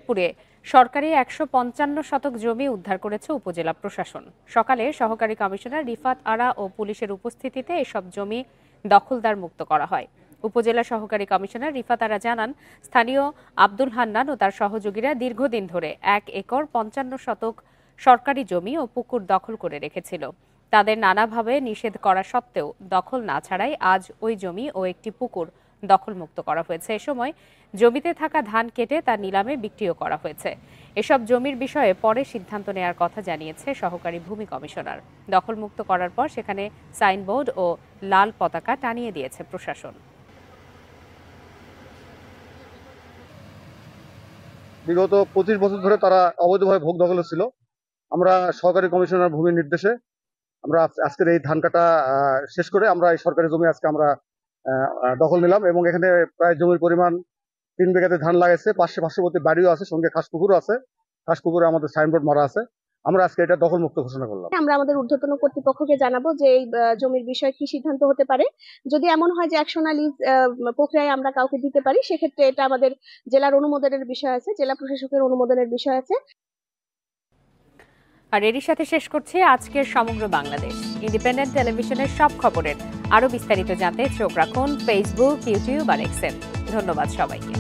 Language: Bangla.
ফরিদপুরে সরকারি ১৫৫ শতক জমি উদ্ধার করেছে উপজেলা প্রশাসন। সকালে সহকারী কমিশনার রিফাত আরা ও পুলিশের উপস্থিতিতে এসব জমি দখলদার মুক্ত করা হয়। উপজেলা সহকারী কমিশনার রিফাত আরা জানান, স্থানীয় আব্দুল হান্নান ও তার সহযোগীরা দীর্ঘদিন ধরে ১ একর ৫৫ শতক সরকারি জমি ও পুকুর দখল করে রেখেছিল। তাদের নানাভাবে নিষেধ করা সত্ত্বেও দখল না ছাড়াই আজ ওই জমি ও একটি পুকুর দখলমুক্ত করা হয়েছে। এ সময় জমিতে থাকা ধান কেটে তা নিলামে বিক্রিও করা হয়েছে। এসব জমির বিষয়ে পরে সিদ্ধান্ত নেওয়ার কথা জানিয়েছে সহকারী ভূমি কমিশনার। দখলমুক্ত করার পর সেখানে সাইনবোর্ড ও লাল পতাকা টানিয়ে দিয়েছে প্রশাসন। বিগত 25 বছর ধরে তারা অবৈধভাবে ভোগ দখলে ছিল। আমরা সহকারী কমিশনার ভূমির নির্দেশে আমরা আজকের এই ধান কাটা শেষ করে আমরা এই সরকারি জমি আজকে আমরা দখল নিলাম এবং এখানে প্রায় জমির পরিমাণ 3 বিঘাতে ধান লাগাইছে, পার্শ্ববর্তী বাড়িও আছে, সঙ্গে খাস পুকুরও আছে। খাস পুকুরে আমাদের সাইনবোর্ড মারা আছে। আমরা আজকে এটা দখলমুক্ত ঘোষণা করলাম। আমরা আমাদের ঊর্ধ্বতন কর্তৃপক্ষকে জানাবো যে এই জমির বিষয়ে কি সিদ্ধান্ত হতে পারে। যদি এমন হয় যে অ্যাকশন লিজ প্রক্রিয়ায় আমরা কাউকে দিতে পারি, সেক্ষেত্রে এটা আমাদের জেলার অনুমোদনের বিষয় আছে, জেলা প্রশাসকের অনুমোদনের বিষয় আছে। আর এরই সাথে শেষ করছি আজকের সমগ্র বাংলাদেশ। ইন্ডিপেন্ডেন্ট টেলিভিশনের সব খবরের আরো বিস্তারিত জানতে চোখ রাখুন ফেসবুক, ইউটিউব আর এক্সে। ধন্যবাদ সবাইকে।